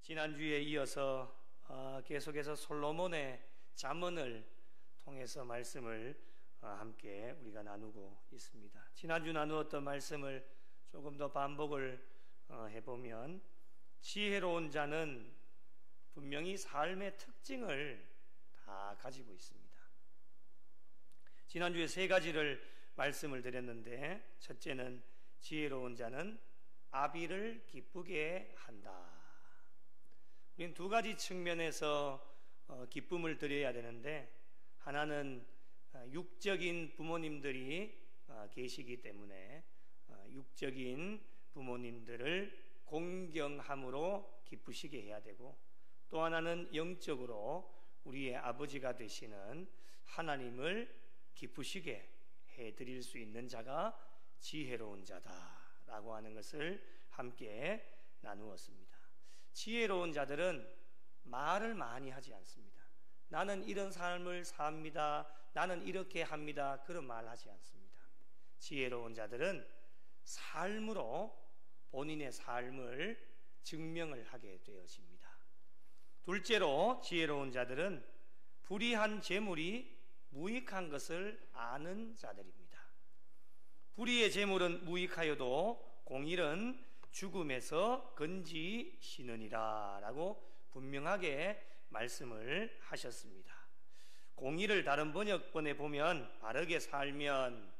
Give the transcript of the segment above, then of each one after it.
지난주에 이어서 계속해서 솔로몬의 잠언을 통해서 말씀을 함께 우리가 나누고 있습니다. 지난주 나누었던 말씀을 조금 더 반복을 해보면, 지혜로운 자는 분명히 삶의 특징을 다 가지고 있습니다. 지난주에 세 가지를 말씀을 드렸는데, 첫째는 지혜로운 자는 아비를 기쁘게 한다. 우리는 두 가지 측면에서 기쁨을 드려야 되는데, 하나는 육적인 부모님들이 계시기 때문에 육적인 부모님들을 공경함으로 기쁘시게 해야 되고, 또 하나는 영적으로 우리의 아버지가 되시는 하나님을 기쁘시게 해드릴 수 있는 자가 지혜로운 자다라고 하는 것을 함께 나누었습니다. 지혜로운 자들은 말을 많이 하지 않습니다. 나는 이런 삶을 삽니다, 나는 이렇게 합니다, 그런 말 하지 않습니다. 지혜로운 자들은 삶으로 본인의 삶을 증명을 하게 되어집니다. 둘째로, 지혜로운 자들은 불의한 재물이 무익한 것을 아는 자들입니다. 불의의 재물은 무익하여도 공일은 죽음에서 건지시느니라 라고 분명하게 말씀을 하셨습니다. 공의를 다른 번역본에 보면 바르게 살면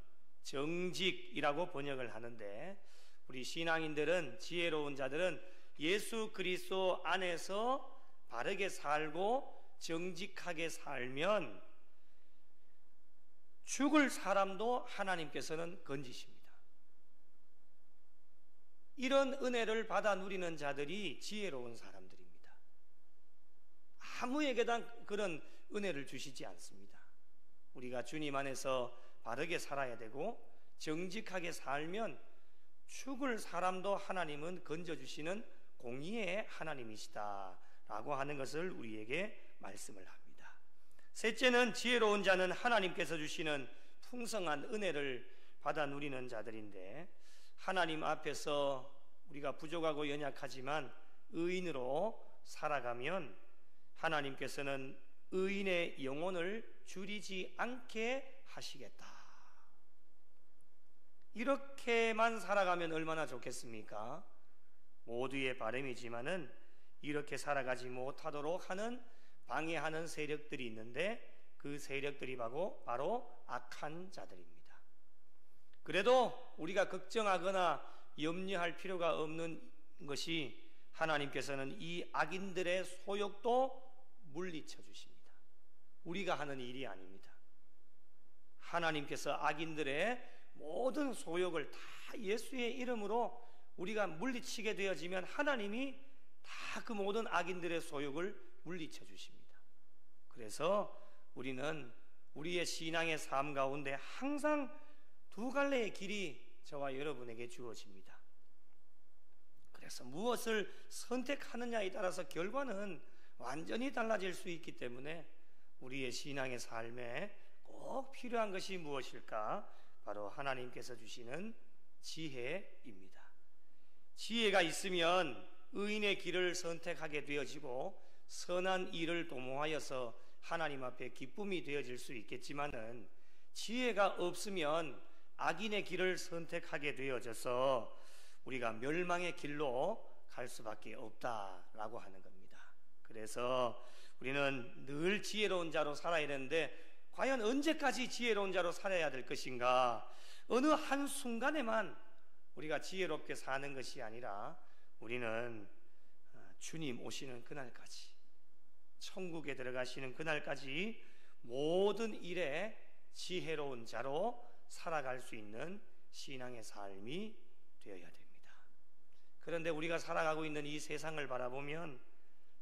정직이라고 번역을 하는데, 우리 신앙인들은, 지혜로운 자들은 예수 그리스도 안에서 바르게 살고 정직하게 살면 죽을 사람도 하나님께서는 건지십니다. 이런 은혜를 받아 누리는 자들이 지혜로운 사람들입니다. 아무에게나 그런 은혜를 주시지 않습니다. 우리가 주님 안에서 바르게 살아야 되고 정직하게 살면 죽을 사람도 하나님은 건져주시는 공의의 하나님이시다 라고 하는 것을 우리에게 말씀을 합니다. 셋째는, 지혜로운 자는 하나님께서 주시는 풍성한 은혜를 받아 누리는 자들인데, 하나님 앞에서 우리가 부족하고 연약하지만 의인으로 살아가면 하나님께서는 의인의 영혼을 줄이지 않게 하시겠다. 이렇게만 살아가면 얼마나 좋겠습니까? 모두의 바람이지만은 이렇게 살아가지 못하도록 하는 방해하는 세력들이 있는데, 그 세력들이 바로 악한 자들입니다. 그래도 우리가 걱정하거나 염려할 필요가 없는 것이, 하나님께서는 이 악인들의 소욕도 물리쳐 주십니다. 우리가 하는 일이 아닙니다. 하나님께서 악인들의 모든 소욕을 다 예수의 이름으로 우리가 물리치게 되어지면 하나님이 다 그 모든 악인들의 소욕을 물리쳐 주십니다. 그래서 우리는 우리의 신앙의 삶 가운데 항상 두 갈래의 길이 저와 여러분에게 주어집니다. 그래서 무엇을 선택하느냐에 따라서 결과는 완전히 달라질 수 있기 때문에 우리의 신앙의 삶에 꼭 필요한 것이 무엇일까? 바로 하나님께서 주시는 지혜입니다. 지혜가 있으면 의인의 길을 선택하게 되어지고 선한 일을 도모하여서 하나님 앞에 기쁨이 되어질 수 있겠지만은, 지혜가 없으면 악인의 길을 선택하게 되어져서 우리가 멸망의 길로 갈 수밖에 없다라고 하는 겁니다. 그래서 우리는 늘 지혜로운 자로 살아야 되는데, 과연 언제까지 지혜로운 자로 살아야 될 것인가? 어느 한순간에만 우리가 지혜롭게 사는 것이 아니라 우리는 주님 오시는 그날까지, 천국에 들어가시는 그날까지 모든 일에 지혜로운 자로 살아갈 수 있는 신앙의 삶이 되어야 됩니다. 그런데 우리가 살아가고 있는 이 세상을 바라보면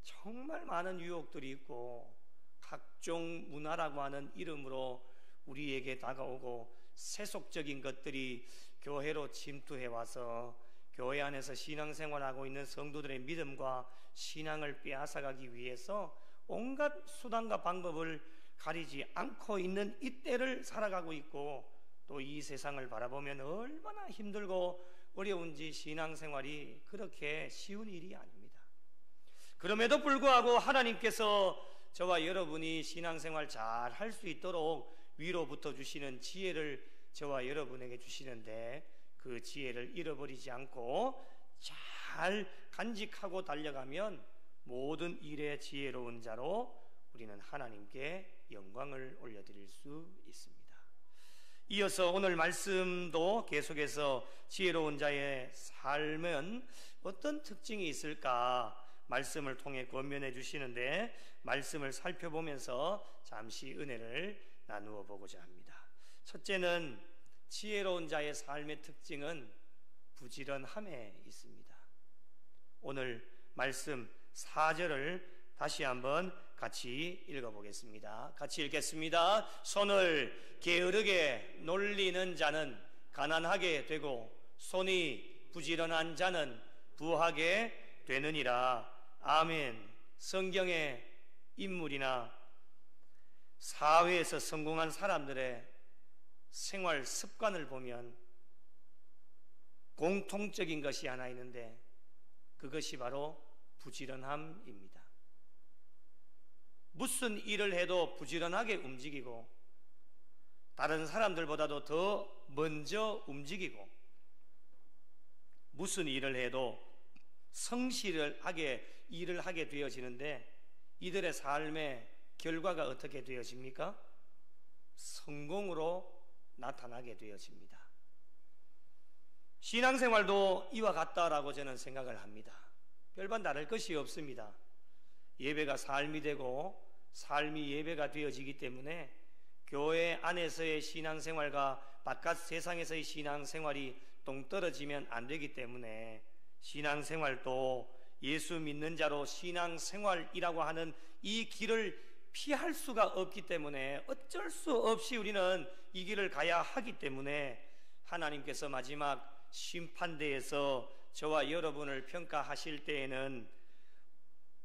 정말 많은 유혹들이 있고, 각종 문화라고 하는 이름으로 우리에게 다가오고, 세속적인 것들이 교회로 침투해 와서 교회 안에서 신앙생활하고 있는 성도들의 믿음과 신앙을 빼앗아가기 위해서 온갖 수단과 방법을 가리지 않고 있는 이때를 살아가고 있고, 또 이 세상을 바라보면 얼마나 힘들고 어려운지 신앙생활이 그렇게 쉬운 일이 아닙니다. 그럼에도 불구하고 하나님께서 저와 여러분이 신앙생활 잘 할 수 있도록 위로부터 주시는 지혜를 저와 여러분에게 주시는데, 그 지혜를 잃어버리지 않고 잘 간직하고 달려가면 모든 일에 지혜로운 자로 우리는 하나님께 영광을 올려드릴 수 있습니다. 이어서 오늘 말씀도 계속해서 지혜로운 자의 삶은 어떤 특징이 있을까 말씀을 통해 권면해 주시는데, 말씀을 살펴보면서 잠시 은혜를 나누어 보고자 합니다. 첫째는 지혜로운 자의 삶의 특징은 부지런함에 있습니다. 오늘 말씀 4절을 다시 한번 같이 읽어보겠습니다. 같이 읽겠습니다. 손을 게으르게 놀리는 자는 가난하게 되고 손이 부지런한 자는 부하게 되느니라. 아멘. 성경의 인물이나 사회에서 성공한 사람들의 생활 습관을 보면 공통적인 것이 하나 있는데, 그것이 바로 부지런함입니다. 무슨 일을 해도 부지런하게 움직이고, 다른 사람들보다도 더 먼저 움직이고, 무슨 일을 해도 성실하게 일을 하게 되어지는데, 이들의 삶의 결과가 어떻게 되어집니까? 성공으로 나타나게 되어집니다. 신앙생활도 이와 같다라고 저는 생각을 합니다. 별반 다를 것이 없습니다. 예배가 삶이 되고 삶이 예배가 되어지기 때문에 교회 안에서의 신앙생활과 바깥 세상에서의 신앙생활이 동떨어지면 안 되기 때문에, 신앙생활도 예수 믿는 자로 신앙생활이라고 하는 이 길을 피할 수가 없기 때문에, 어쩔 수 없이 우리는 이 길을 가야 하기 때문에, 하나님께서 마지막 심판대에서 저와 여러분을 평가하실 때에는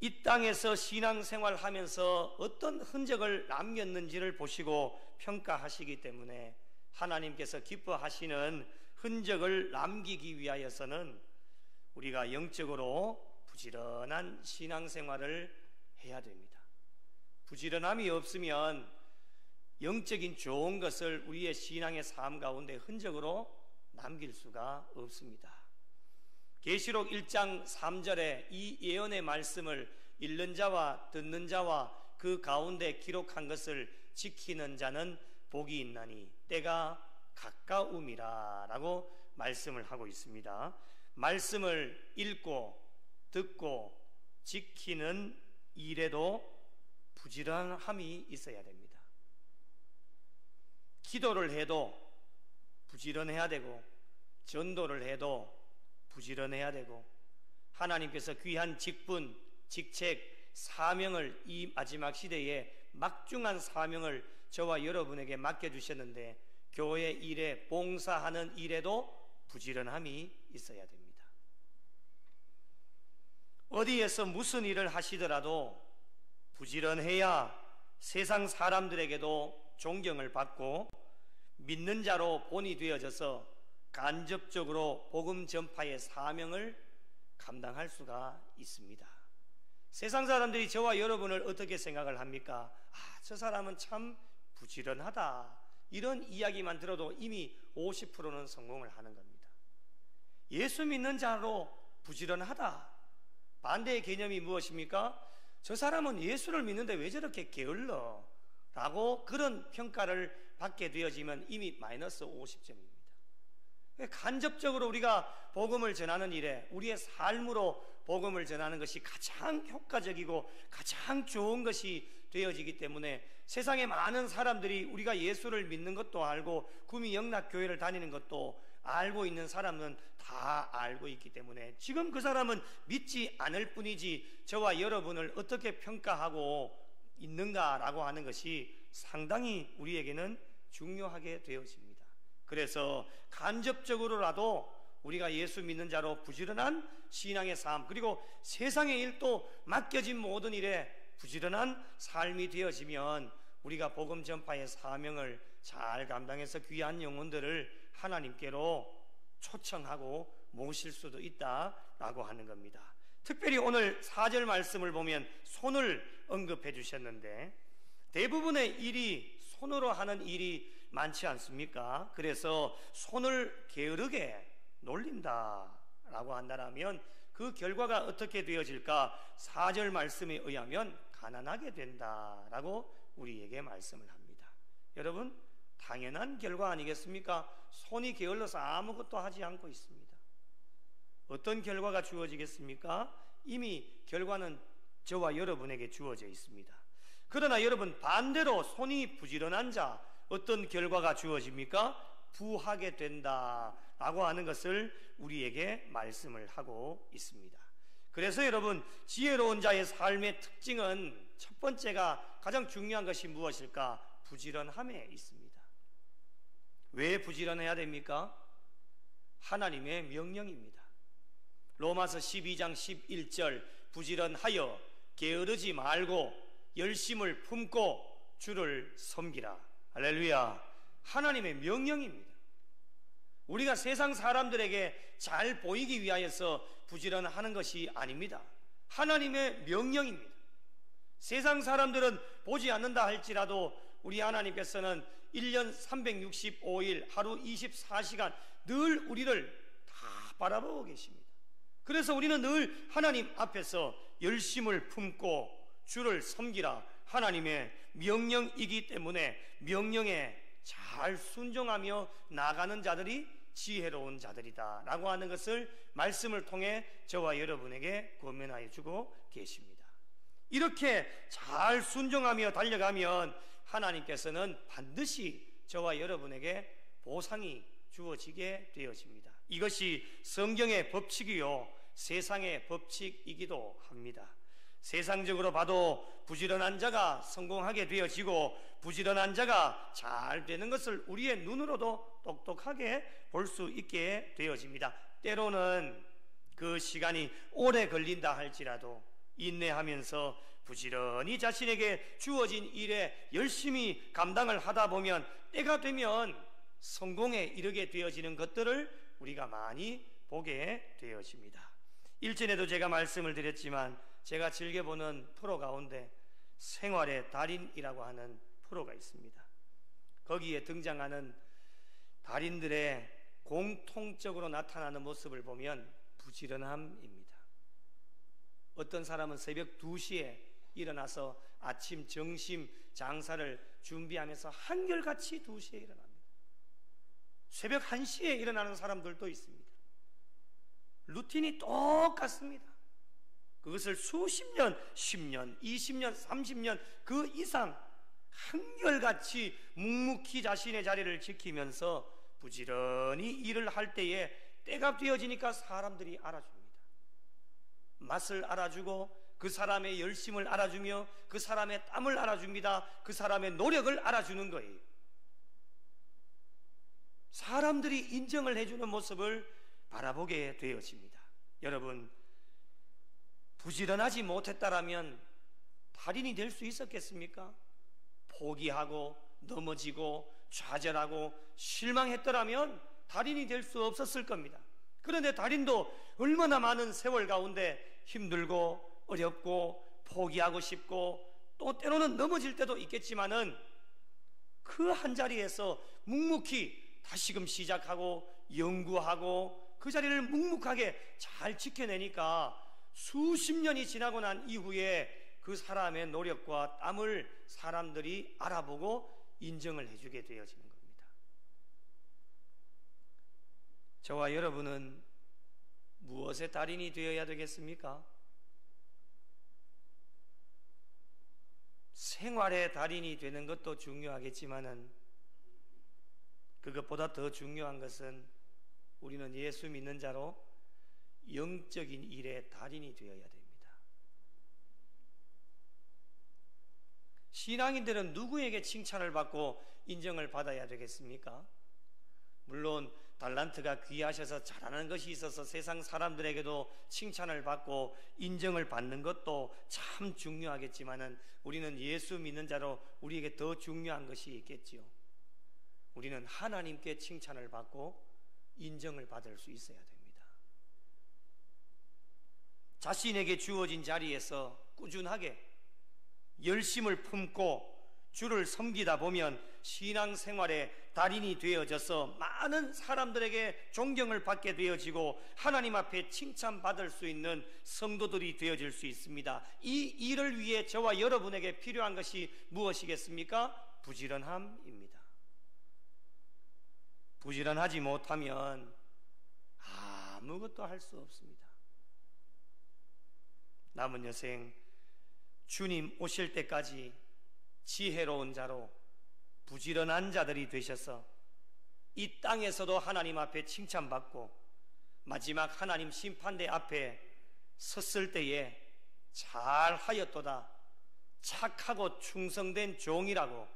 이 땅에서 신앙생활 하면서 어떤 흔적을 남겼는지를 보시고 평가하시기 때문에, 하나님께서 기뻐하시는 흔적을 남기기 위하여서는 우리가 영적으로 부지런한 신앙생활을 해야 됩니다. 부지런함이 없으면 영적인 좋은 것을 우리의 신앙의 삶 가운데 흔적으로 남길 수가 없습니다. 계시록 1장 3절에 이 예언의 말씀을 읽는 자와 듣는 자와 그 가운데 기록한 것을 지키는 자는 복이 있나니 때가 가까움이라 라고 말씀을 하고 있습니다. 말씀을 읽고 듣고 지키는 일에도 부지런함이 있어야 됩니다. 기도를 해도 부지런해야 되고, 전도를 해도 부지런해야 되고, 하나님께서 귀한 직분, 직책, 사명을 이 마지막 시대에 막중한 사명을 저와 여러분에게 맡겨주셨는데, 교회 일에 봉사하는 일에도 부지런함이 있어야 됩니다. 어디에서 무슨 일을 하시더라도 부지런해야 세상 사람들에게도 존경을 받고 믿는 자로 본이 되어져서 간접적으로 복음 전파의 사명을 감당할 수가 있습니다. 세상 사람들이 저와 여러분을 어떻게 생각을 합니까? 저 사람은 참 부지런하다, 이런 이야기만 들어도 이미 50%는 성공을 하는 겁니다. 예수 믿는 자로 부지런하다, 반대의 개념이 무엇입니까? 저 사람은 예수를 믿는데 왜 저렇게 게을러? 라고 그런 평가를 받게 되어지면 이미 마이너스 50점입니다. 간접적으로 우리가 복음을 전하는 일에 우리의 삶으로 복음을 전하는 것이 가장 효과적이고 가장 좋은 것이 되어지기 때문에, 세상에 많은 사람들이 우리가 예수를 믿는 것도 알고 구미 영락교회를 다니는 것도 알고 있는 사람은 다 알고 있기 때문에, 지금 그 사람은 믿지 않을 뿐이지 저와 여러분을 어떻게 평가하고 있는가라고 하는 것이 상당히 우리에게는 중요하게 되어집니다. 그래서 간접적으로라도 우리가 예수 믿는 자로 부지런한 신앙의 삶, 그리고 세상의 일도 맡겨진 모든 일에 부지런한 삶이 되어지면 우리가 복음 전파의 사명을 잘 감당해서 귀한 영혼들을 하나님께로 초청하고 모실 수도 있다라고 하는 겁니다. 특별히 오늘 4절 말씀을 보면 손을 언급해 주셨는데 대부분의 일이 손으로 하는 일이 많지 않습니까? 그래서 손을 게으르게 놀린다라고 한다면 그 결과가 어떻게 되어질까? 4절 말씀에 의하면 가난하게 된다라고 우리에게 말씀을 합니다. 여러분, 당연한 결과 아니겠습니까? 손이 게을러서 아무것도 하지 않고 있습니다. 어떤 결과가 주어지겠습니까? 이미 결과는 저와 여러분에게 주어져 있습니다. 그러나 여러분, 반대로 손이 부지런한 자 어떤 결과가 주어집니까? 부하게 된다라고 하는 것을 우리에게 말씀을 하고 있습니다. 그래서 여러분, 지혜로운 자의 삶의 특징은 첫 번째가 가장 중요한 것이 무엇일까? 부지런함에 있습니다. 왜 부지런해야 됩니까? 하나님의 명령입니다. 로마서 12장 11절 부지런하여 게으르지 말고 열심을 품고 주를 섬기라. 할렐루야. 하나님의 명령입니다. 우리가 세상 사람들에게 잘 보이기 위하여서 부지런하는 것이 아닙니다. 하나님의 명령입니다. 세상 사람들은 보지 않는다 할지라도 우리 하나님께서는 1년 365일 하루 24시간 늘 우리를 다 바라보고 계십니다. 그래서 우리는 늘 하나님 앞에서 열심을 품고 주를 섬기라. 하나님의 명령이기 때문에 명령에 잘 순종하며 나가는 자들이 지혜로운 자들이다 라고 하는 것을 말씀을 통해 저와 여러분에게 권면하여 주고 계십니다. 이렇게 잘 순종하며 달려가면 하나님께서는 반드시 저와 여러분에게 보상이 주어지게 되어집니다. 이것이 성경의 법칙이요 세상의 법칙이기도 합니다. 세상적으로 봐도 부지런한 자가 성공하게 되어지고 부지런한 자가 잘 되는 것을 우리의 눈으로도 똑똑하게 볼 수 있게 되어집니다. 때로는 그 시간이 오래 걸린다 할지라도 인내하면서 부지런히 자신에게 주어진 일에 열심히 감당을 하다 보면 때가 되면 성공에 이르게 되어지는 것들을 우리가 많이 보게 되어집니다. 일전에도 제가 말씀을 드렸지만 제가 즐겨보는 프로 가운데 생활의 달인이라고 하는 프로가 있습니다. 거기에 등장하는 달인들의 공통적으로 나타나는 모습을 보면 부지런함입니다. 어떤 사람은 새벽 2시에 일어나서 아침, 점심, 장사를 준비하면서 한결같이 2시에 일어납니다. 새벽 1시에 일어나는 사람들도 있습니다. 루틴이 똑같습니다. 그것을 수십 년, 10년, 20년, 30년 그 이상 한결같이 묵묵히 자신의 자리를 지키면서 부지런히 일을 할 때에 때가 되어지니까 사람들이 알아줍니다. 맛을 알아주고 그 사람의 열심을 알아주며 그 사람의 땀을 알아줍니다. 그 사람의 노력을 알아주는 거예요. 사람들이 인정을 해주는 모습을 바라보게 되어집니다. 여러분, 부지런하지 못했다라면 달인이 될 수 있었겠습니까? 포기하고 넘어지고 좌절하고 실망했더라면 달인이 될 수 없었을 겁니다. 그런데 달인도 얼마나 많은 세월 가운데 힘들고 어렵고 포기하고 싶고 또 때로는 넘어질 때도 있겠지만은 그 한자리에서 묵묵히 다시금 시작하고 연구하고 그 자리를 묵묵하게 잘 지켜내니까 수십 년이 지나고 난 이후에 그 사람의 노력과 땀을 사람들이 알아보고 인정을 해주게 되어지는 겁니다. 저와 여러분은 무엇의 달인이 되어야 되겠습니까? 생활의 달인이 되는 것도 중요하겠지만은 그것보다 더 중요한 것은 우리는 예수 믿는 자로 영적인 일의 달인이 되어야 됩니다. 신앙인들은 누구에게 칭찬을 받고 인정을 받아야 되겠습니까? 물론 달란트가 귀하셔서 잘하는 것이 있어서 세상 사람들에게도 칭찬을 받고 인정을 받는 것도 참 중요하겠지만은 우리는 예수 믿는 자로 우리에게 더 중요한 것이 있겠지요. 우리는 하나님께 칭찬을 받고 인정을 받을 수 있어야 됩니다. 자신에게 주어진 자리에서 꾸준하게 열심을 품고 주를 섬기다 보면 신앙생활의 달인이 되어져서 많은 사람들에게 존경을 받게 되어지고 하나님 앞에 칭찬받을 수 있는 성도들이 되어질 수 있습니다. 이 일을 위해 저와 여러분에게 필요한 것이 무엇이겠습니까? 부지런함입니다. 부지런하지 못하면 아무것도 할 수 없습니다. 남은 여생 주님 오실 때까지 지혜로운 자로 부지런한 자들이 되셔서 이 땅에서도 하나님 앞에 칭찬받고 마지막 하나님 심판대 앞에 섰을 때에 잘하였도다, 착하고 충성된 종이라고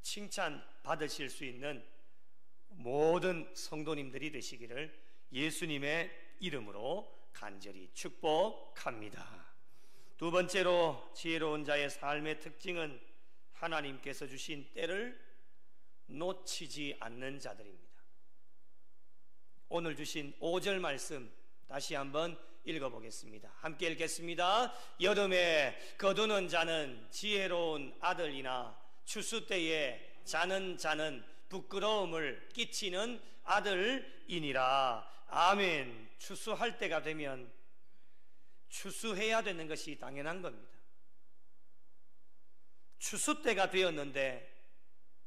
칭찬받으실 수 있는 모든 성도님들이 되시기를 예수님의 이름으로 간절히 축복합니다. 두 번째로 지혜로운 자의 삶의 특징은 하나님께서 주신 때를 놓치지 않는 자들입니다. 오늘 주신 5절 말씀 다시 한번 읽어보겠습니다. 함께 읽겠습니다. 여름에 거두는 자는 지혜로운 아들이나 추수 때에 자는 자는 부끄러움을 끼치는 아들이니라. 아멘. 추수할 때가 되면 추수해야 되는 것이 당연한 겁니다. 추수 때가 되었는데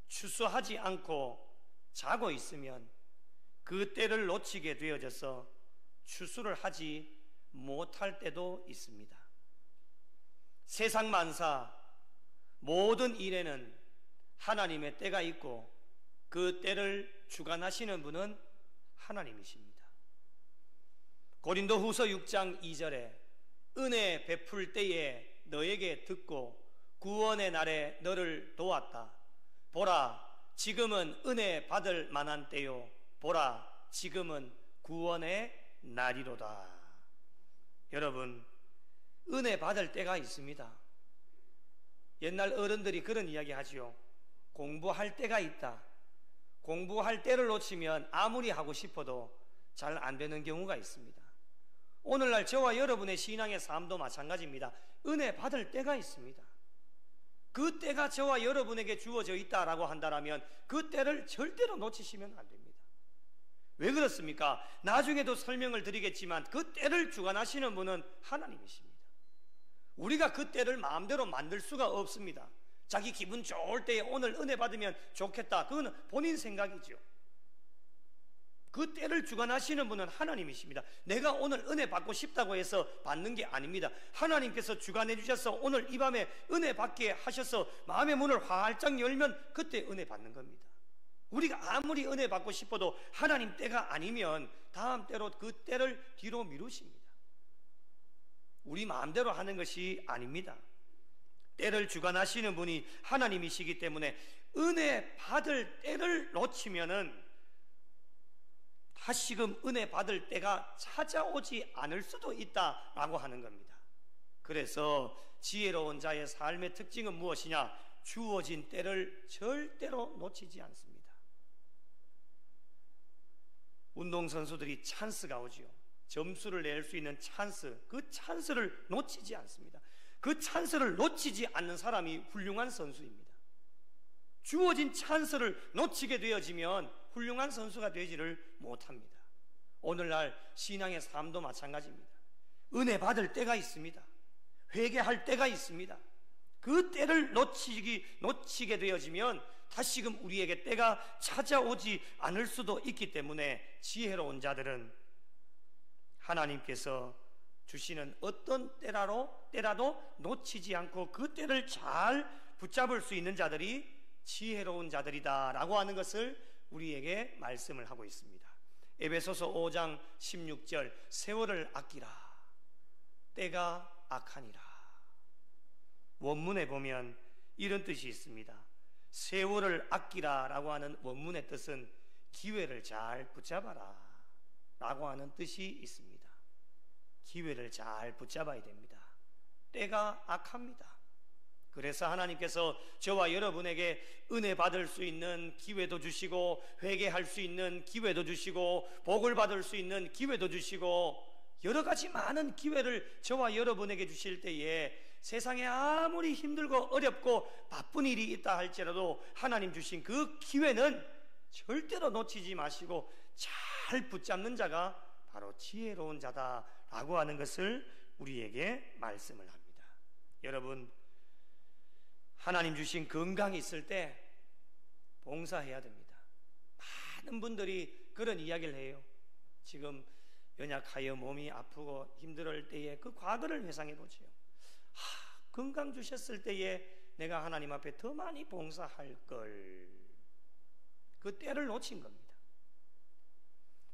추수하지 않고 자고 있으면 그 때를 놓치게 되어져서 추수를 하지 못할 때도 있습니다. 세상 만사 모든 일에는 하나님의 때가 있고 그 때를 주관하시는 분은 하나님이십니다. 고린도후서 6장 2절에 은혜 베풀 때에 너에게 듣고 구원의 날에 너를 도왔다. 보라, 지금은 은혜 받을 만한 때요. 보라, 지금은 구원의 날이로다. 여러분, 은혜 받을 때가 있습니다. 옛날 어른들이 그런 이야기 하지요. 공부할 때가 있다. 공부할 때를 놓치면 아무리 하고 싶어도 잘 안 되는 경우가 있습니다. 오늘날 저와 여러분의 신앙의 삶도 마찬가지입니다. 은혜 받을 때가 있습니다. 그 때가 저와 여러분에게 주어져 있다라고 한다면 그 때를 절대로 놓치시면 안 됩니다. 왜 그렇습니까? 나중에도 설명을 드리겠지만 그 때를 주관하시는 분은 하나님이십니다. 우리가 그 때를 마음대로 만들 수가 없습니다. 자기 기분 좋을 때에 오늘 은혜 받으면 좋겠다, 그건 본인 생각이죠. 그 때를 주관하시는 분은 하나님이십니다. 내가 오늘 은혜 받고 싶다고 해서 받는 게 아닙니다. 하나님께서 주관해 주셔서 오늘 이 밤에 은혜 받게 하셔서 마음의 문을 활짝 열면 그때 은혜 받는 겁니다. 우리가 아무리 은혜 받고 싶어도 하나님 때가 아니면 다음 때로 그 때를 뒤로 미루십니다. 우리 마음대로 하는 것이 아닙니다. 때를 주관하시는 분이 하나님이시기 때문에 은혜 받을 때를 놓치면은 다시금 은혜 받을 때가 찾아오지 않을 수도 있다라고 하는 겁니다. 그래서 지혜로운 자의 삶의 특징은 무엇이냐? 주어진 때를 절대로 놓치지 않습니다. 운동선수들이 찬스가 오지요. 점수를 낼 수 있는 찬스, 그 찬스를 놓치지 않습니다. 그 찬스를 놓치지 않는 사람이 훌륭한 선수입니다. 주어진 찬스를 놓치게 되어지면 훌륭한 선수가 되지를 못합니다. 오늘날 신앙의 삶도 마찬가지입니다. 은혜 받을 때가 있습니다. 회개할 때가 있습니다. 그 때를 놓치게 되어지면 다시금 우리에게 때가 찾아오지 않을 수도 있기 때문에 지혜로운 자들은 하나님께서 주시는 어떤 때라도 놓치지 않고 그 때를 잘 붙잡을 수 있는 자들이 지혜로운 자들이다 라고 하는 것을 우리에게 말씀을 하고 있습니다. 에베소서 5장 16절, 세월을 아끼라, 때가 악하니라. 원문에 보면 이런 뜻이 있습니다. 세월을 아끼라 라고 하는 원문의 뜻은 기회를 잘 붙잡아라 라고 하는 뜻이 있습니다. 기회를 잘 붙잡아야 됩니다. 때가 악합니다. 그래서 하나님께서 저와 여러분에게 은혜 받을 수 있는 기회도 주시고 회개할 수 있는 기회도 주시고 복을 받을 수 있는 기회도 주시고 여러 가지 많은 기회를 저와 여러분에게 주실 때에 세상에 아무리 힘들고 어렵고 바쁜 일이 있다 할지라도 하나님 주신 그 기회는 절대로 놓치지 마시고 잘 붙잡는 자가 바로 지혜로운 자다라고 하는 것을 우리에게 말씀을 합니다. 여러분, 하나님 주신 건강이 있을 때 봉사해야 됩니다. 많은 분들이 그런 이야기를 해요. 지금 연약하여 몸이 아프고 힘들 때에 그 과거를 회상해 보지요. 건강 주셨을 때에 내가 하나님 앞에 더 많이 봉사할 걸, 그 때를 놓친 겁니다.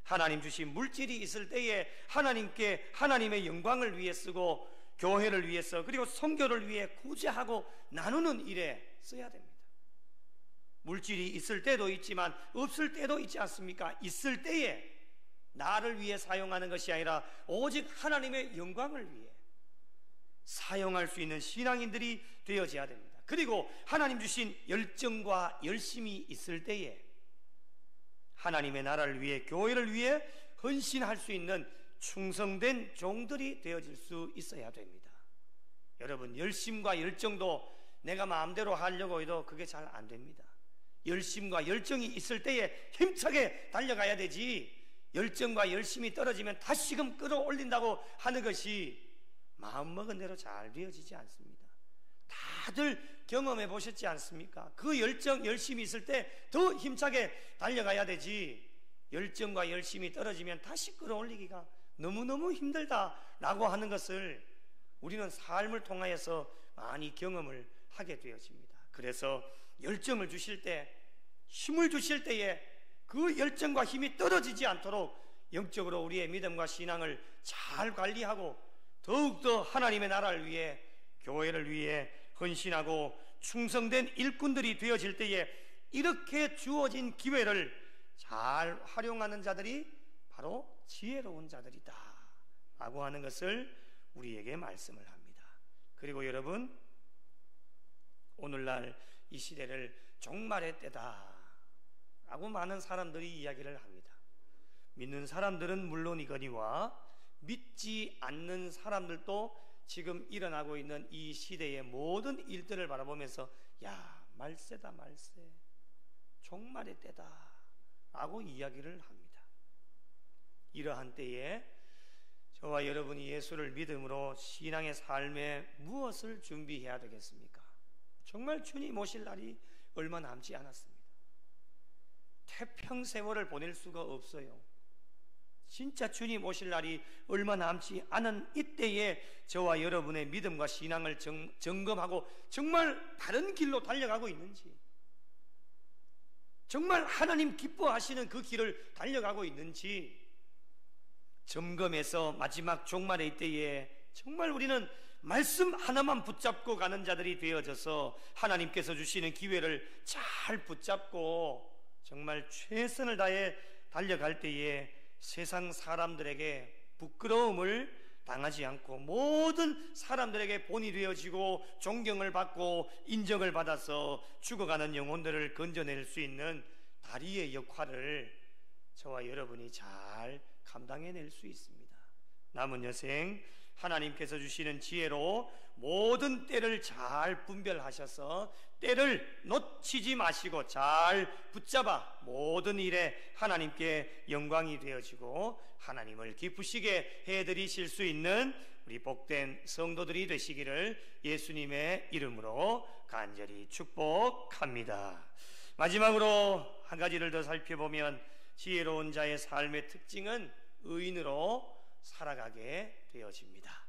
하나님 주신 물질이 있을 때에 하나님께 하나님의 영광을 위해 쓰고 교회를 위해서 그리고 선교를 위해 구제하고 나누는 일에 써야 됩니다. 물질이 있을 때도 있지만 없을 때도 있지 않습니까? 있을 때에 나를 위해 사용하는 것이 아니라 오직 하나님의 영광을 위해 사용할 수 있는 신앙인들이 되어져야 됩니다. 그리고 하나님 주신 열정과 열심이 있을 때에 하나님의 나라를 위해 교회를 위해 헌신할 수 있는 충성된 종들이 되어질 수 있어야 됩니다. 여러분, 열심과 열정도 내가 마음대로 하려고 해도 그게 잘 안 됩니다. 열심과 열정이 있을 때에 힘차게 달려가야 되지, 열정과 열심이 떨어지면 다시금 끌어올린다고 하는 것이 마음먹은 대로 잘 되어지지 않습니다. 다들 경험해 보셨지 않습니까? 그 열정, 열심이 있을 때 더 힘차게 달려가야 되지, 열정과 열심이 떨어지면 다시 끌어올리기가 너무너무 힘들다라고 하는 것을 우리는 삶을 통하여서 많이 경험을 하게 되어집니다. 그래서 열정을 주실 때, 힘을 주실 때에 그 열정과 힘이 떨어지지 않도록 영적으로 우리의 믿음과 신앙을 잘 관리하고 더욱더 하나님의 나라를 위해 교회를 위해 헌신하고 충성된 일꾼들이 되어질 때에 이렇게 주어진 기회를 잘 활용하는 자들이 바로 지혜로운 자들이다 라고 하는 것을 우리에게 말씀을 합니다. 그리고 여러분, 오늘날 이 시대를 종말의 때다 라고 많은 사람들이 이야기를 합니다. 믿는 사람들은 물론이거니와 믿지 않는 사람들도 지금 일어나고 있는 이 시대의 모든 일들을 바라보면서 야, 말세다 말세, 종말의 때다 라고 이야기를 합니다. 이러한 때에 저와 여러분이 예수를 믿음으로 신앙의 삶에 무엇을 준비해야 되겠습니까? 정말 주님 오실 날이 얼마 남지 않았습니다. 태평세월을 보낼 수가 없어요. 진짜 주님 오실 날이 얼마 남지 않은 이때에 저와 여러분의 믿음과 신앙을 점검하고 정말 다른 길로 달려가고 있는지, 정말 하나님 기뻐하시는 그 길을 달려가고 있는지 점검해서 마지막 종말의 이때에 정말 우리는 말씀 하나만 붙잡고 가는 자들이 되어져서 하나님께서 주시는 기회를 잘 붙잡고 정말 최선을 다해 달려갈 때에 세상 사람들에게 부끄러움을 당하지 않고 모든 사람들에게 본이 되어지고 존경을 받고 인정을 받아서 죽어가는 영혼들을 건져낼 수 있는 다리의 역할을 저와 여러분이 잘 감당해낼 수 있습니다. 남은 여생 하나님께서 주시는 지혜로 모든 때를 잘 분별하셔서 때를 놓치지 마시고 잘 붙잡아 모든 일에 하나님께 영광이 되어지고 하나님을 기쁘시게 해드리실 수 있는 우리 복된 성도들이 되시기를 예수님의 이름으로 간절히 축복합니다. 마지막으로 한 가지를 더 살펴보면 지혜로운 자의 삶의 특징은 의인으로 살아가게 되어집니다.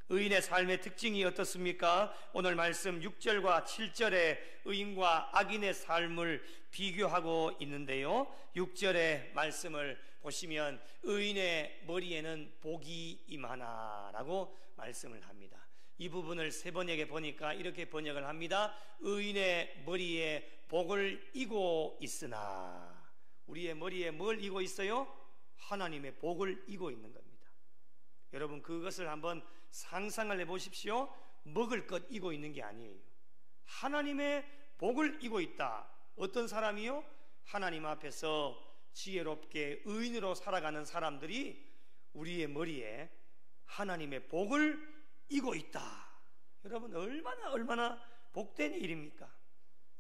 의인의 삶의 특징이 어떻습니까? 오늘 말씀 6절과 7절에 의인과 악인의 삶을 비교하고 있는데요, 6절의 말씀을 보시면 의인의 머리에는 복이 임하나 라고 말씀을 합니다. 이 부분을 세 번역에 보니까 이렇게 번역을 합니다. 의인의 머리에 복을 이고 있으나. 우리의 머리에 뭘 이고 있어요? 하나님의 복을 이고 있는 겁니다. 여러분, 그것을 한번 상상을 해보십시오. 먹을 것 이고 있는 게 아니에요. 하나님의 복을 이고 있다. 어떤 사람이요? 하나님 앞에서 지혜롭게 의인으로 살아가는 사람들이 우리의 머리에 하나님의 복을 이고 있다. 여러분, 얼마나 복된 일입니까?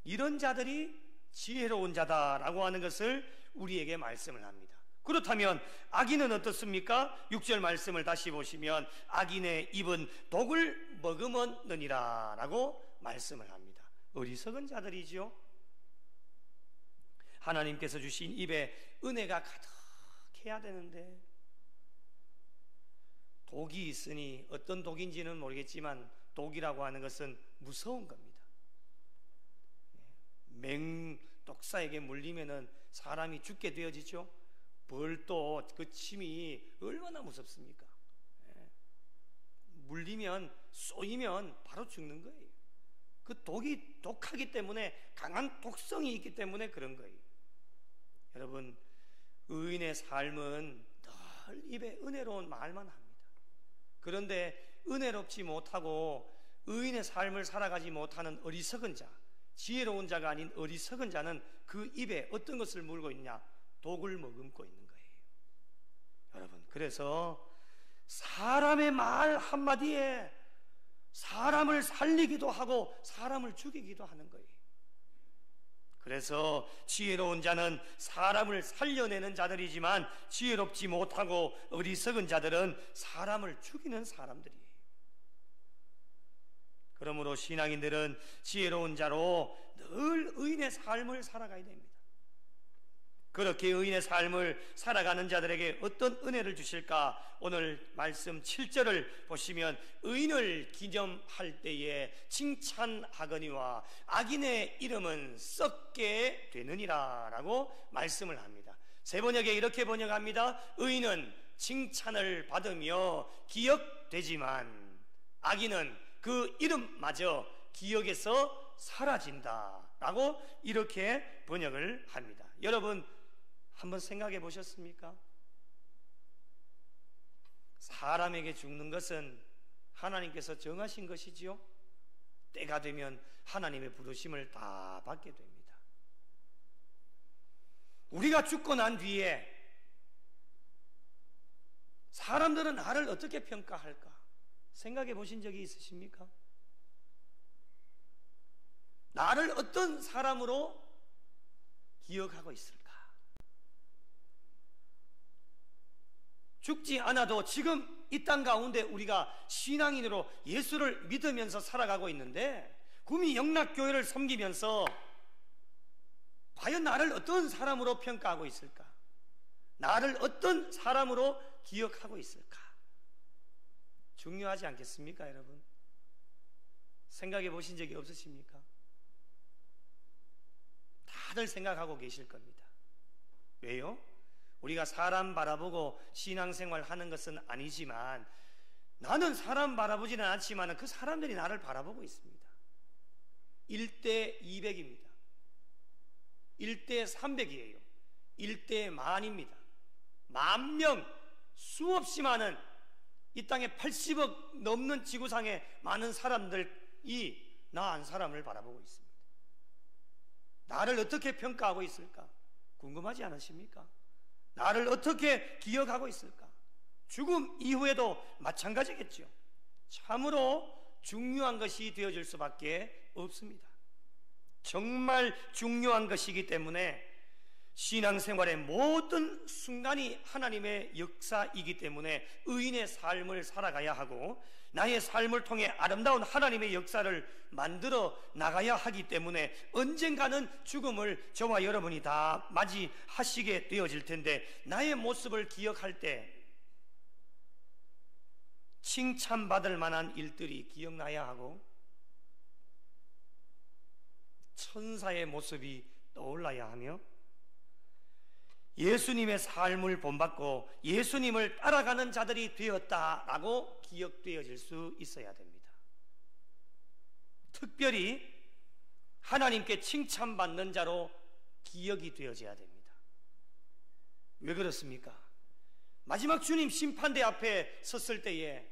이런 자들이 지혜로운 자다라고 하는 것을 우리에게 말씀을 합니다. 그렇다면 악인은 어떻습니까? 6절 말씀을 다시 보시면 악인의 입은 독을 머금었느니라 라고 말씀을 합니다. 어리석은 자들이지요. 하나님께서 주신 입에 은혜가 가득해야 되는데 독이 있으니, 어떤 독인지는 모르겠지만 독이라고 하는 것은 무서운 겁니다. 맹독사에게 물리면은 사람이 죽게 되어지죠. 벌도 그 침이 얼마나 무섭습니까? 물리면, 쏘이면 바로 죽는 거예요. 그 독이 독하기 때문에, 강한 독성이 있기 때문에 그런 거예요. 여러분, 의인의 삶은 늘 입에 은혜로운 말만 합니다. 그런데 은혜롭지 못하고 의인의 삶을 살아가지 못하는 어리석은 자, 지혜로운 자가 아닌 어리석은 자는 그 입에 어떤 것을 물고 있냐? 독을 머금고 있는 거예요. 여러분, 그래서 사람의 말 한마디에 사람을 살리기도 하고 사람을 죽이기도 하는 거예요. 그래서 지혜로운 자는 사람을 살려내는 자들이지만 지혜롭지 못하고 어리석은 자들은 사람을 죽이는 사람들이에요. 그러므로 신앙인들은 지혜로운 자로 늘 의인의 삶을 살아가야 됩니다. 그렇게 의인의 삶을 살아가는 자들에게 어떤 은혜를 주실까? 오늘 말씀 7절을 보시면 의인을 기념할 때에 칭찬하거니와 악인의 이름은 썩게 되느니라 라고 말씀을 합니다. 세 번역에 이렇게 번역합니다. 의인은 칭찬을 받으며 기억되지만 악인은 그 이름마저 기억에서 사라진다 라고 이렇게 번역을 합니다. 여러분, 한번 생각해 보셨습니까? 사람에게 죽는 것은 하나님께서 정하신 것이지요. 때가 되면 하나님의 부르심을 다 받게 됩니다. 우리가 죽고 난 뒤에 사람들은 나를 어떻게 평가할까? 생각해 보신 적이 있으십니까? 나를 어떤 사람으로 기억하고 있을까? 죽지 않아도 지금 이 땅 가운데 우리가 신앙인으로 예수를 믿으면서 살아가고 있는데, 구미 영락교회를 섬기면서 과연 나를 어떤 사람으로 평가하고 있을까? 나를 어떤 사람으로 기억하고 있을까? 중요하지 않겠습니까, 여러분? 생각해 보신 적이 없으십니까? 다들 생각하고 계실 겁니다. 왜요? 우리가 사람 바라보고 신앙생활 하는 것은 아니지만, 나는 사람 바라보지는 않지만 그 사람들이 나를 바라보고 있습니다. 1대 200입니다. 1대 300이에요. 1대 만입니다. 10,000명, 수없이 많은 이 땅에 80억 넘는 지구상의 많은 사람들이 나 한 사람을 바라보고 있습니다. 나를 어떻게 평가하고 있을까? 궁금하지 않으십니까? 나를 어떻게 기억하고 있을까? 죽음 이후에도 마찬가지겠죠. 참으로 중요한 것이 되어질 수밖에 없습니다. 정말 중요한 것이기 때문에 신앙생활의 모든 순간이 하나님의 역사이기 때문에 의인의 삶을 살아가야 하고, 나의 삶을 통해 아름다운 하나님의 역사를 만들어 나가야 하기 때문에 언젠가는 죽음을 저와 여러분이 다 맞이하시게 되어질 텐데, 나의 모습을 기억할 때 칭찬받을 만한 일들이 기억나야 하고 천사의 모습이 떠올라야 하며 예수님의 삶을 본받고 예수님을 따라가는 자들이 되었다라고 기억되어질 수 있어야 됩니다. 특별히 하나님께 칭찬받는 자로 기억이 되어져야 됩니다. 왜 그렇습니까? 마지막 주님 심판대 앞에 섰을 때에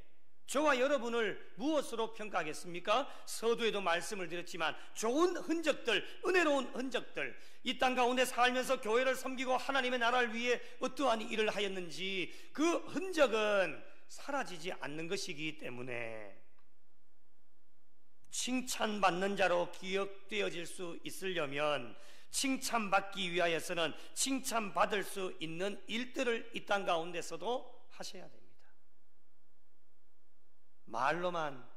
저와 여러분을 무엇으로 평가하겠습니까? 서두에도 말씀을 드렸지만 좋은 흔적들, 은혜로운 흔적들, 이 땅 가운데 살면서 교회를 섬기고 하나님의 나라를 위해 어떠한 일을 하였는지 그 흔적은 사라지지 않는 것이기 때문에 칭찬받는 자로 기억되어질 수 있으려면 칭찬받기 위하여서는 칭찬받을 수 있는 일들을 이 땅 가운데서도 하셔야 됩니다. 말로만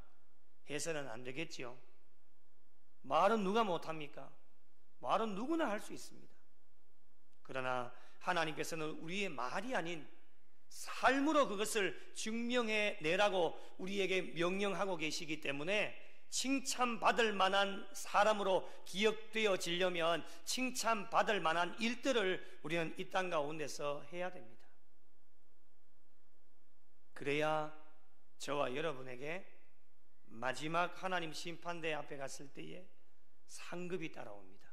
해서는 안 되겠지요. 말은 누가 못합니까? 말은 누구나 할 수 있습니다. 그러나 하나님께서는 우리의 말이 아닌 삶으로 그것을 증명해 내라고 우리에게 명령하고 계시기 때문에 칭찬받을 만한 사람으로 기억되어지려면 칭찬받을 만한 일들을 우리는 이 땅 가운데서 해야 됩니다. 그래야 저와 여러분에게 마지막 하나님 심판대 앞에 갔을 때에 상급이 따라옵니다.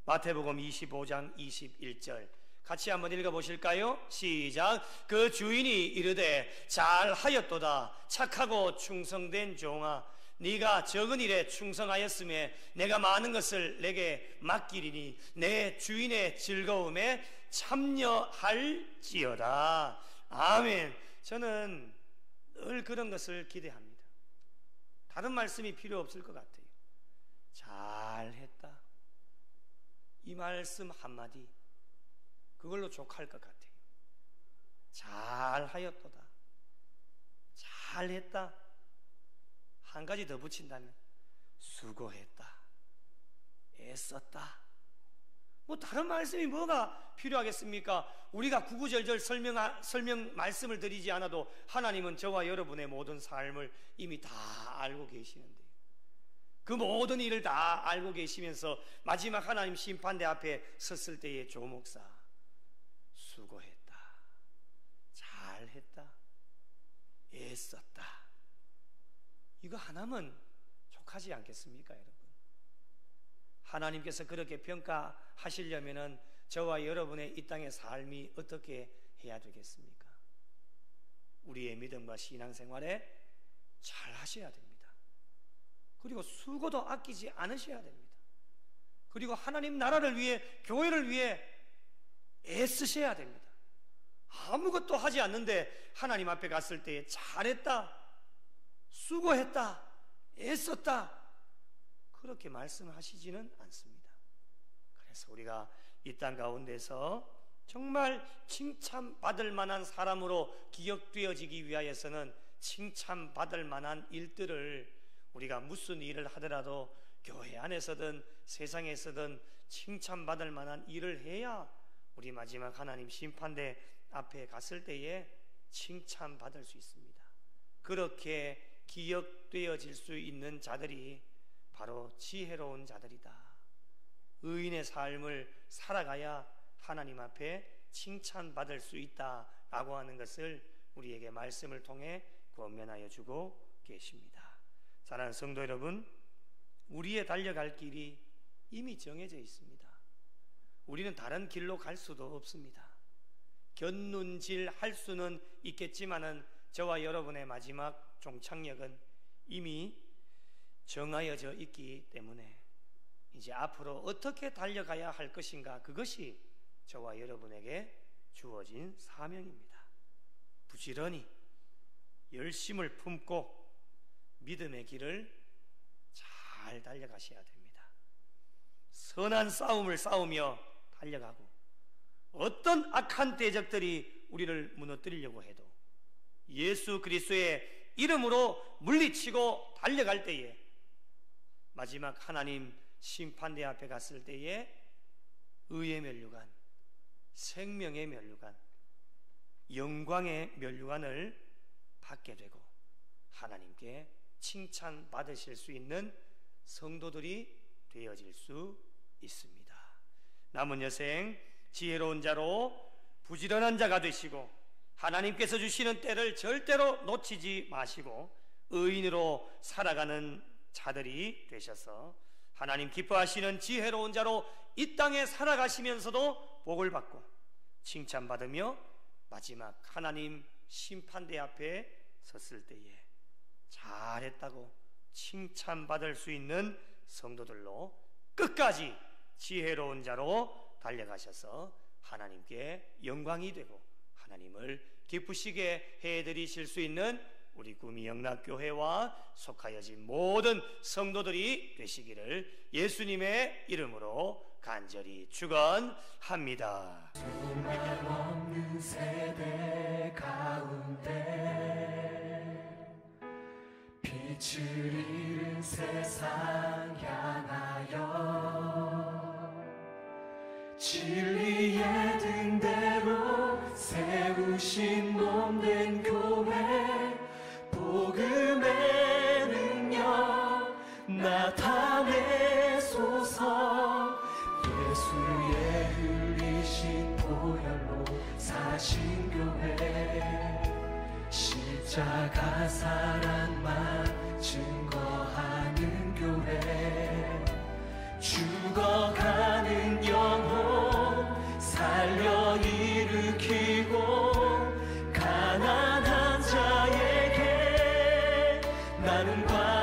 마태복음 25장 21절 같이 한번 읽어보실까요? 시작. 그 주인이 이르되 잘하였도다 착하고 충성된 종아, 네가 적은 일에 충성하였음에 내가 많은 것을 내게 맡기리니 내 주인의 즐거움에 참여할지어다. 아멘. 저는 늘 그런 것을 기대합니다. 다른 말씀이 필요 없을 것 같아요. 잘했다. 이 말씀 한마디 그걸로 족할 것 같아요. 잘하였도다. 잘했다. 한 가지 더 붙인다면 수고했다. 애썼다. 뭐 다른 말씀이 뭐가 필요하겠습니까? 우리가 구구절절 설명 말씀을 드리지 않아도 하나님은 저와 여러분의 모든 삶을 이미 다 알고 계시는데요. 그 모든 일을 다 알고 계시면서 마지막 하나님 심판대 앞에 섰을 때의 조 목사, 수고했다. 잘했다. 애썼다. 이거 하나면 족하지 않겠습니까, 여러분? 하나님께서 그렇게 평가하시려면은 저와 여러분의 이 땅의 삶이 어떻게 해야 되겠습니까? 우리의 믿음과 신앙생활에 잘 하셔야 됩니다. 그리고 수고도 아끼지 않으셔야 됩니다. 그리고 하나님 나라를 위해, 교회를 위해 애쓰셔야 됩니다. 아무것도 하지 않는데 하나님 앞에 갔을 때 잘했다, 수고했다, 애썼다 그렇게 말씀하시지는 않습니다. 그래서 우리가 이 땅 가운데서 정말 칭찬받을 만한 사람으로 기억되어지기 위하여서는 칭찬받을 만한 일들을 우리가 무슨 일을 하더라도 교회 안에서든 세상에서든 칭찬받을 만한 일을 해야 우리 마지막 하나님 심판대 앞에 갔을 때에 칭찬받을 수 있습니다. 그렇게 기억되어질 수 있는 자들이 바로 지혜로운 자들이다. 의인의 삶을 살아가야 하나님 앞에 칭찬받을 수 있다라고 하는 것을 우리에게 말씀을 통해 권면하여 주고 계십니다. 사랑하는 성도 여러분, 우리의 달려갈 길이 이미 정해져 있습니다. 우리는 다른 길로 갈 수도 없습니다. 견눈질 할 수는 있겠지만은 저와 여러분의 마지막 종착역은 이미 정하여져 있기 때문에 이제 앞으로 어떻게 달려가야 할 것인가, 그것이 저와 여러분에게 주어진 사명입니다. 부지런히 열심을 품고 믿음의 길을 잘 달려가셔야 됩니다. 선한 싸움을 싸우며 달려가고 어떤 악한 대적들이 우리를 무너뜨리려고 해도 예수 그리스도의 이름으로 물리치고 달려갈 때에 마지막 하나님 심판대 앞에 갔을 때에 의의 면류관, 생명의 면류관, 영광의 면류관을 받게 되고 하나님께 칭찬받으실 수 있는 성도들이 되어질 수 있습니다. 남은 여생 지혜로운 자로 부지런한 자가 되시고 하나님께서 주시는 때를 절대로 놓치지 마시고 의인으로 살아가는 자들이 되셔서 하나님 기뻐하시는 지혜로운 자로 이 땅에 살아가시면서도 복을 받고 칭찬받으며 마지막 하나님 심판대 앞에 섰을 때에 잘했다고 칭찬받을 수 있는 성도들로 끝까지 지혜로운 자로 달려가셔서 하나님께 영광이 되고 하나님을 기쁘시게 해드리실 수 있는 우리 구미 영락교회와 속하여진 모든 성도들이 되시기를 예수님의 이름으로 간절히 축원합니다. 소망없는 세대 가운데 빛을 잃은 세상 향하여 진리의 등대로 세우신 몸된 교회 복음의 능력 나타내소서. 예수의 흘리신 보혈로 사신 교회 십자가 사랑만 증거하는 교회 죽어가는 영혼 살려 일으키고 가난한 자에게 나눔과